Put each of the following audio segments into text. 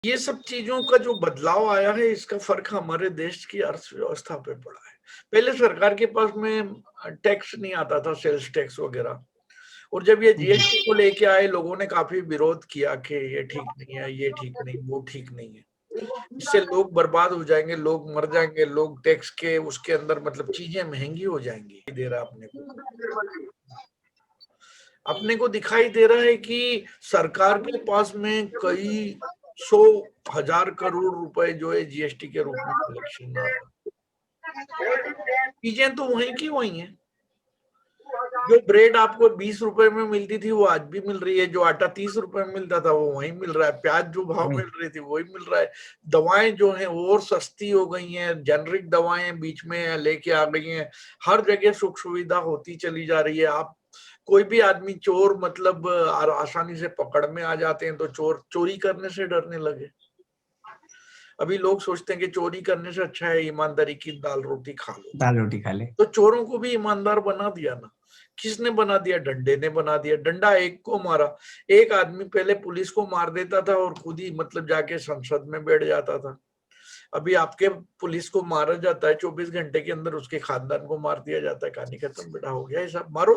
ये सब चीजों का जो बदलाव आया है, इसका फर्क हमारे देश की अर्थव्यवस्था पे पड़ा है। पहले सरकार के पास में टैक्स नहीं आता था, सेल्स टैक्स वगैरह, और जब ये जी जीएसटी को लेके आए, लोगों ने काफी विरोध किया कि ये ठीक नहीं है, ये ठीक नहीं, वो ठीक नहीं है, इससे लोग बर्बाद हो जाएंगे, लोग मर जाएंगे, लोग टैक्स के उसके अंदर मतलब चीजें महंगी हो जाएंगी। दे रहा अपने को दिखाई दे रहा है कि सरकार के पास में कई सौ हजार करोड़ रुपए जो है जीएसटी के रूप में कलेक्शन आ रहा है। चीजें तो वहीं की वहीं है। जो ब्रेड आपको 20 रुपए में मिलती थी वो आज भी मिल रही है, जो आटा 30 रुपए में मिलता था वो वहीं मिल रहा है, प्याज जो भाव वही। मिल रही थी वही मिल रहा है, दवाएं जो हैं वो और सस्ती हो गई हैं, जेनरिक दवाएं बीच में लेके आ गई हैं, हर जगह सुख सुविधा होती चली जा रही है। आप कोई भी आदमी चोर मतलब आसानी से पकड़ में आ जाते हैं, तो चोर चोरी करने से डरने लगे। अभी लोग सोचते हैं कि चोरी करने से अच्छा है ईमानदारी की दाल रोटी खा लो। दाल रोटी खा ले। तो चोरों को भी ईमानदार बना दिया ना। किसने बना दिया? डंडे ने बना दिया। डंडा एक को मारा, एक आदमी पहले पुलिस को मार देता था और खुद ही मतलब जाके संसद में बैठ जाता था। अभी आपके पुलिस को मारा जाता है, 24 घंटे के अंदर उसके खानदान को मार दिया जाता है, कहानी खत्म, बेटा हो गया ये सब, मारो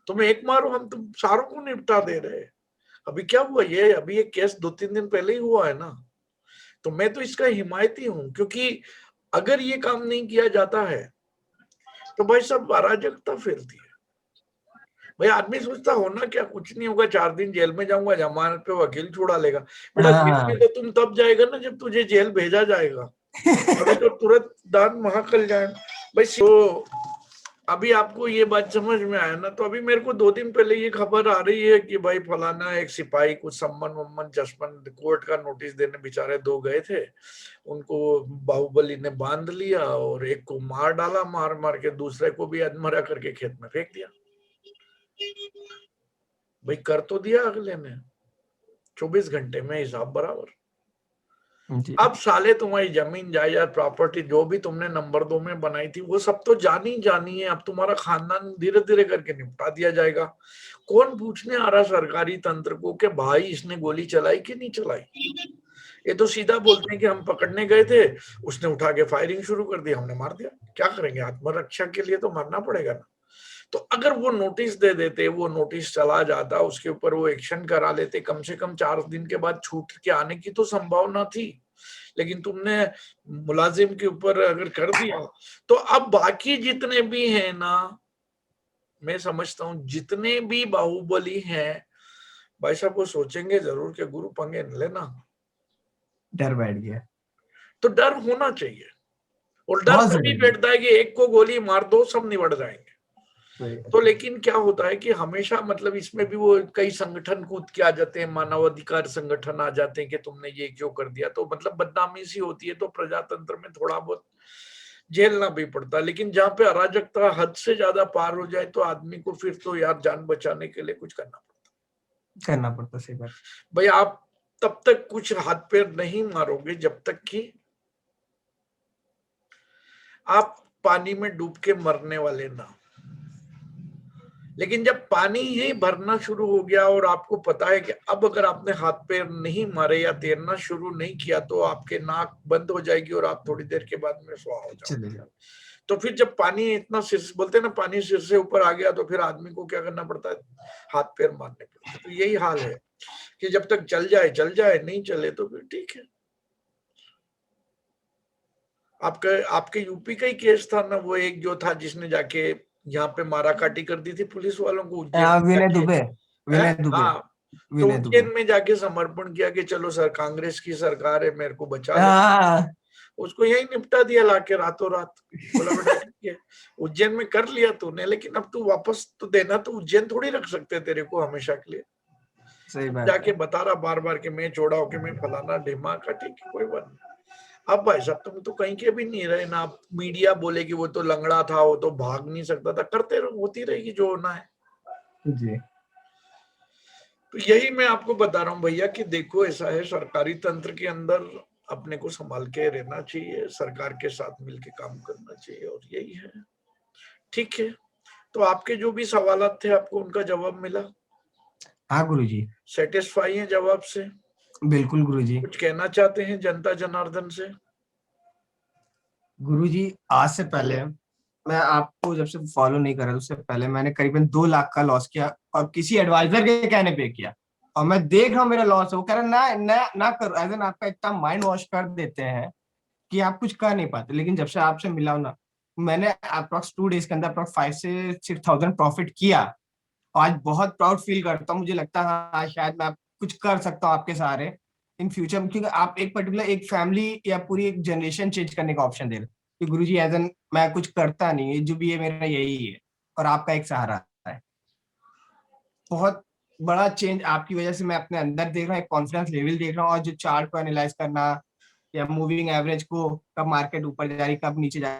तुम एक मारो, हम तुम सारों को निपटा दे रहे हैं। अभी क्या हुआ? ये अभी ये केस 2-3 दिन पहले ही हुआ है ना। तो मैं तो इसका हिमायती हूं, क्योंकि अगर ये काम नहीं किया जाता है तो भाई सब अराजकता फैलती है। भाई आदमी सोचता होना क्या, कुछ नहीं होगा, 4 दिन जेल में जाऊंगा, जमानत पे वकील छुड़ा लेगा। बेटा जेल में हाँ। तो तुम तब जाएगा ना जब तुझे जेल भेजा जाएगा। अभी तो तुरंत दान महाकल्याण। भाई तो अभी आपको ये बात समझ में आया ना। तो अभी मेरे को 2 दिन पहले ये खबर आ रही है कि भाई फलाना एक सिपाही कुछ सम्मन वम्मन चश्मन कोर्ट का नोटिस देने बेचारे 2 गए थे, उनको बाहुबली ने बांध लिया और एक को मार डाला, मार मार के दूसरे को भी अधमरा करके खेत में फेंक दिया। भाई कर तो दिया अगले ने, 24 घंटे में हिसाब बराबर। जी अब साले तुम्हारी जमीन जायदाद प्रॉपर्टी जो भी तुमने नंबर 2 में बनाई थी वो सब तो जानी जानी है। अब तुम्हारा खानदान धीरे धीरे करके निपटा दिया जाएगा। कौन पूछने आ रहा सरकारी तंत्र को कि भाई इसने गोली चलाई कि नहीं चलाई? ये तो सीधा बोलते हैं कि हम पकड़ने गए थे, उसने उठा के फायरिंग शुरू कर दी, हमने मार दिया। क्या करेंगे? आत्मरक्षा के लिए तो मरना पड़ेगा ना। तो अगर वो नोटिस दे देते, वो नोटिस चला जाता, उसके ऊपर वो एक्शन करा लेते, कम से कम 4 दिन के बाद छूट के आने की तो संभावना थी। लेकिन तुमने मुलाजिम के ऊपर अगर कर दिया, तो अब बाकी जितने भी हैं ना, मैं समझता हूं जितने भी बाहुबली हैं, भाई साहब वो सोचेंगे जरूर कि गुरु पंगे न लेना। डर बैठ गया। तो डर होना चाहिए, और डर बहुत तभी जरूरी। बैठता है कि एक को गोली मार दो सब निबट जाएंगे। सही। तो लेकिन क्या होता है कि हमेशा मतलब इसमें भी वो कई संगठन कूद के आ जाते हैं, मानवाधिकार संगठन आ जाते हैं कि तुमने ये क्यों कर दिया, तो मतलब बदनामी सी होती है। तो प्रजातंत्र में थोड़ा बहुत झेलना भी पड़ता है। लेकिन जहां पे अराजकता हद से ज्यादा पार हो जाए तो आदमी को फिर तो यार जान बचाने के लिए कुछ करना पड़ता करना पड़ता, सही बात। है। भाई आप तब तक कुछ हाथ पैर नहीं मारोगे जब तक कि आप पानी में डूब के मरने वाले ना। लेकिन जब पानी ही भरना शुरू हो गया और आपको पता है कि अब अगर आपने हाथ पैर नहीं मारे या तैरना शुरू नहीं किया तो आपके नाक बंद हो जाएगी और आप थोड़ी देर के बाद में स्वाहा हो चले जाओगे। जाओ। तो फिर जब पानी इतना सिर, बोलते हैं ना पानी सिर से ऊपर आ गया, तो फिर आदमी को क्या करना पड़ता है? हाथ पैर मारने पड़ते हैं। तो यही हाल है कि जब तक चल जाए, नहीं चले तो फिर ठीक है। आपके आपके यूपी का ही केस था ना, वो एक जो था जिसने जाके यहाँ पे मारा काटी कर दी थी पुलिस वालों को, उज्जैन में विनय जाके। दुबे। है विनय दुबे। हाँ। तो विनय दुबे। उज्जैन में जाके समर्पण किया कि चलो सर कांग्रेस की सरकार है, मेरे को बचा लो। हाँ। उसको यही निपटा दिया लाके रातों रात। बोला बेटा ठीक है, उज्जैन में कर लिया तूने, लेकिन अब तू वापस तो देना, तो उज्जैन थोड़ी रख सकते तेरे को हमेशा के लिए। सही बात जाके है। बता रहा बार बार कि मैं चौड़ा होके मैं फलाना ढेमा का, ठीक है कोई बात नहीं। अब भाई साहब तुम तो कहीं के भी नहीं रहे ना। आप मीडिया बोले कि वो तो लंगड़ा था, वो तो भाग नहीं सकता था, करते रहो, होती रहेगी जो होना है। जी। तो यही मैं आपको बता रहा हूँ भैया कि देखो ऐसा है, सरकारी तंत्र के अंदर अपने को संभाल के रहना चाहिए, सरकार के साथ मिलके काम करना चाहिए, और यही है। ठीक है, तो आपके जो भी सवाल थे आपको उनका जवाब मिला? हाँ गुरुजी। सेटिस्फाई है जवाब से? बिल्कुल गुरुजी। कुछ कहना चाहते हैं जनता जनार्दन से? गुरुजी आज से पहले मैं आपको जब से फॉलो नहीं कर रहा उससे पहले मैंने करीबन 2 लाख का लॉस किया, और किसी एडवाइजर के कहने पे किया। और मैं देख रहा हूँ मेरा लॉस है, वो कह रहा ना ना ना करो, एज एन आपका इतना माइंड वॉश कर देते हैं कि आप कुछ कर नहीं पाते। लेकिन जब से आपसे मिला हूं ना, मैंने अप्रोक्स 2 डेज के अंदर अप्रोक्स 5 से 6 थाउजेंड प्रॉफिट किया। और आज बहुत प्राउड फील करता हूँ, मुझे लगता है हाँ शायद मैं कुछ कर सकता हूँ आपके सहारे इन फ्यूचर में, क्योंकि आप एक पर्टिकुलर एक फैमिली या पूरी एक जनरेशन चेंज करने का ऑप्शन दे रहे हो। कि गुरु जी एज एन मैं कुछ करता नहीं है, जो भी है मेरा यही है, और आपका एक सहारा है। बहुत बड़ा चेंज आपकी वजह से मैं अपने अंदर देख रहा हूँ, एक कॉन्फिडेंस लेवल देख रहा हूँ। और जो चार्ट को एनालाइज करना या मूविंग एवरेज को, कब मार्केट ऊपर जा रही कब नीचे जा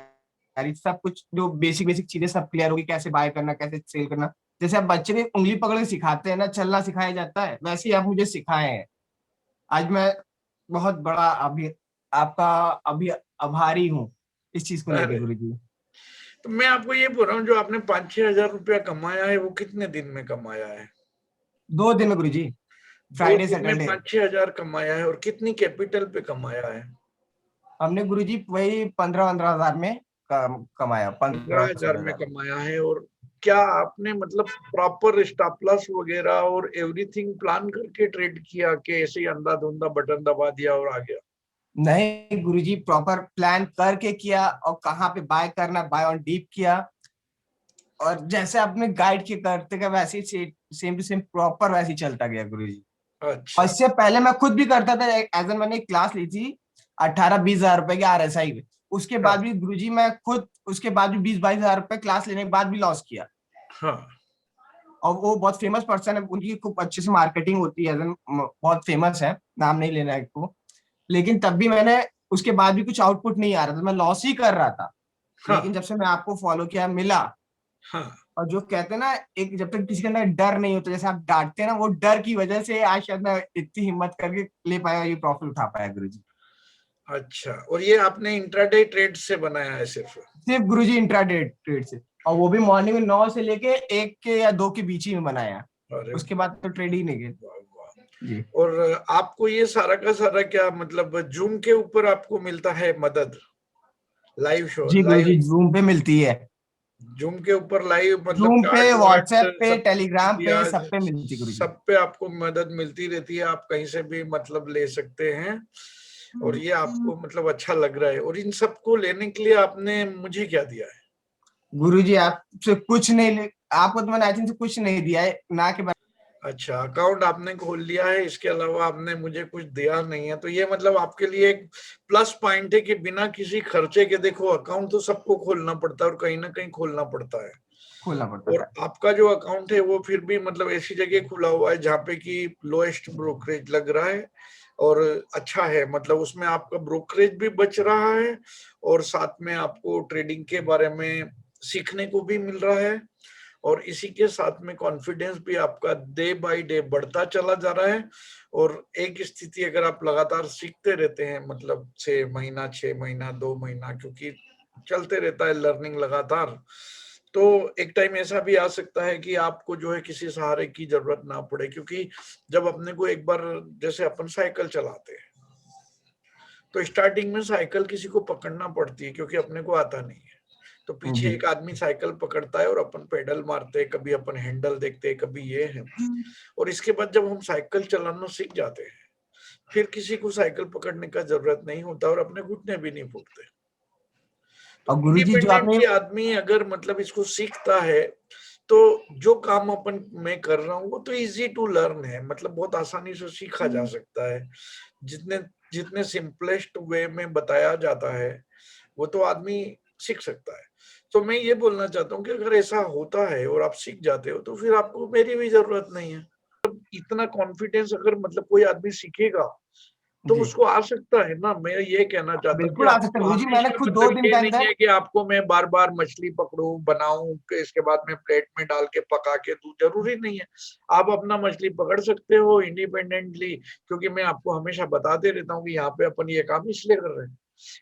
रही, सब कुछ जो बेसिक बेसिक चीजें सब क्लियर होगी, कैसे बाय करना कैसे सेल करना। जैसे आप बच्चे ने उंगली पकड़ के सिखाते हैं ना, चलना सिखाया जाता है, वैसे ही आप मुझे सिखाए हैं। आज मैं बहुत बड़ा अभी आपका अभी आभारी हूँ इस चीज को लेके अरे, गुरु जी। तो मैं आपको ये बोल रहा हूँ, जो आपने 5-6 हजार रुपया कमाया है वो कितने दिन में कमाया है? 2 दिन में गुरु जी, 2 फ्राइडे दिन में सैटरडे। 5-6 हजार कमाया है, और कितनी कैपिटल पे कमाया है? हमने गुरु जी वही 15-15 हजार में कमाया, 15 हजार 15-16 में हजार में। कमाया है। और क्या आपने मतलब प्रॉपर स्टॉप लॉस वगैरह और एवरीथिंग प्लान करके ट्रेड किया, कि ऐसे ही अंधाधुंधा बटन दबा दिया और आ गया? नहीं गुरुजी, प्रॉपर प्लान करके किया, और कहाँ पे बाय करना, बाय ऑन डीप किया। और जैसे आपने गाइड के करते गए वैसे ही सेम टू सेम प्रॉपर वैसे ही चलता गया गुरुजी। और अच्छा। इससे पहले मैं खुद भी करता था, एज एन मैंने एक क्लास ली थी 18-20 हजार रुपए की RSI में। उसके हाँ। बाद भी गुरुजी मैं खुद उसके बाद भी 20-22 हजार रुपए क्लास लेने के बाद भी लॉस किया। हाँ। और वो बहुत फेमस पर्सन है, उनकी खूब अच्छे से मार्केटिंग होती है, एज एन बहुत फेमस है, नाम नहीं लेना है को। लेकिन तब भी मैंने उसके बाद भी कुछ आउटपुट नहीं आ रहा था, मैं लॉस ही कर रहा था। लेकिन हाँ। जब से मैं आपको फॉलो किया मिला, हाँ। और जो कहते हैं ना, एक जब तक किसी के अंदर डर नहीं होता, जैसे आप डांटते हैं ना, वो डर की वजह से आज शायद मैं इतनी हिम्मत करके ले पाया, ये प्रॉफिट उठा पाया गुरुजी। अच्छा, और ये आपने इंट्राडे ट्रेड से बनाया है सिर्फ? सिर्फ गुरुजी इंट्राडे ट्रेड से, और वो भी मॉर्निंग में 9 से लेके 1 के या 2 के बीच ही में बनाया। अरे उसके बाद तो ट्रेड ही नहीं गए। वाह वाह। जी और आपको ये सारा का सारा क्या मतलब जूम के ऊपर आपको मिलता है मदद? लाइव शो, जी लाइव गुरुजी, जूम पे मिलती है। जूम के ऊपर लाइव मतलब जूम पे, चार्ट वार्ट व्हाट्सएप पे, सब टेलीग्राम पे, या सब पे मिलती है गुरुजी। सब पे आपको मदद मिलती रहती है, आप कहीं से भी मतलब ले सकते हैं। और ये आपको मतलब अच्छा लग रहा है, और इन सबको लेने के लिए आपने मुझे क्या दिया है? गुरुजी आपसे कुछ नहीं आपको तो मैंने आई थिंक से कुछ नहीं दिया है ना के। अच्छा, अकाउंट आपने खोल लिया है, इसके अलावा आपने मुझे कुछ दिया नहीं है, तो ये मतलब आपके लिए एक प्लस पॉइंट है कि बिना किसी खर्चे के, देखो अकाउंट तो सबको खोलना पड़ता है और कहीं ना कहीं खोलना पड़ता है। खोलना पड़ता और था। आपका जो अकाउंट है वो फिर भी मतलब ऐसी जगह खुला हुआ है जहाँ पे कि लोएस्ट ब्रोकरेज लग रहा है, और अच्छा है, मतलब उसमें आपका ब्रोकरेज भी बच रहा है, और साथ में आपको ट्रेडिंग के बारे में सीखने को भी मिल रहा है, और इसी के साथ में कॉन्फिडेंस भी आपका डे बाय डे बढ़ता चला जा रहा है। और एक स्थिति अगर आप लगातार सीखते रहते हैं, मतलब 6 महीना 6 महीना 2 महीना, क्योंकि चलते रहता है लर्निंग लगातार, तो एक टाइम ऐसा भी आ सकता है कि आपको जो है किसी सहारे की जरूरत ना पड़े। क्योंकि जब अपने को एक बार, जैसे अपन साइकिल चलाते हैं, तो स्टार्टिंग में साइकिल किसी को पकड़ना पड़ती है क्योंकि अपने को आता नहीं है। तो पीछे जी एक आदमी साइकिल पकड़ता है और अपन पेडल मारते हैं, कभी अपन हैंडल देखते हैं, कभी ये है। और इसके बाद जब हम साइकिल चलाना सीख जाते हैं, फिर किसी को साइकिल पकड़ने का जरूरत नहीं होता और अपने घुटने भी नहीं फूटते। तो और गुरुजी जो आपने इंडिपेंडेंटली आदमी अगर मतलब इसको सीखता है, तो जो काम अपन मैं कर रहा हूँ वो तो इजी टू लर्न है, मतलब बहुत आसानी से सीखा जा सकता है। जितने जितने सिंपलेस्ट वे में बताया जाता है वो तो आदमी सीख सकता है। तो मैं ये बोलना चाहता हूँ कि अगर ऐसा होता है और आप सीख जाते हो, तो फिर आपको मेरी भी जरूरत नहीं है। इतना कॉन्फिडेंस अगर मतलब कोई आदमी सीखेगा तो जी उसको आ सकता है ना। मैं ये कहना चाहता हूँ कि बिल्कुल आ सकता है आपको गुरुजी, मैंने हमेशा खुद मतलब 2 दिन ये के नहीं अंदर। है कि आपको मैं बार बार मछली पकड़ूं बनाऊं कि इसके बाद में प्लेट में डाल के पका के दूं, जरूरी नहीं है। आप अपना मछली पकड़ सकते हो इंडिपेंडेंटली, क्योंकि मैं आपको हमेशा बताते रहता हूँ कि यहाँ पे अपन ये काम इसलिए कर रहे हैं,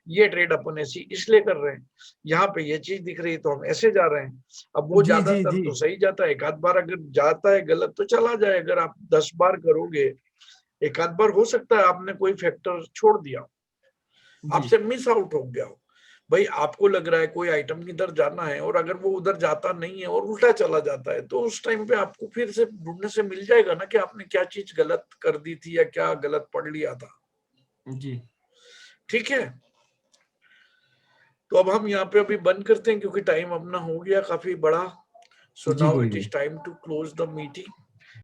ये ट्रेड अपन ऐसी इसलिए कर रहे हैं, यहाँ पे ये चीज दिख रही है तो हम ऐसे जा रहे हैं। अब वो जी जी ज्यादातर जी तो सही जाता है, एक आध बार अगर जाता है गलत तो चला जाए। अगर आप 10 बार करोगे एक आध बार हो सकता है आपने कोई फैक्टर छोड़ दिया, जी आपसे मिस आउट हो गया हो। भाई आपको लग रहा है कोई आइटम किधर जाना है और अगर वो उधर जाता नहीं है और उल्टा चला जाता है, तो उस टाइम पे आपको फिर से ढूंढने से मिल जाएगा ना कि आपने क्या चीज गलत कर दी थी या क्या गलत पढ़ लिया था। जी ठीक है, तो अब हम यहाँ पे अभी बंद करते हैं क्योंकि टाइम अपना हो गया काफी बड़ा। सो जी नाउ गुरु इट जी। Is time to close the meeting.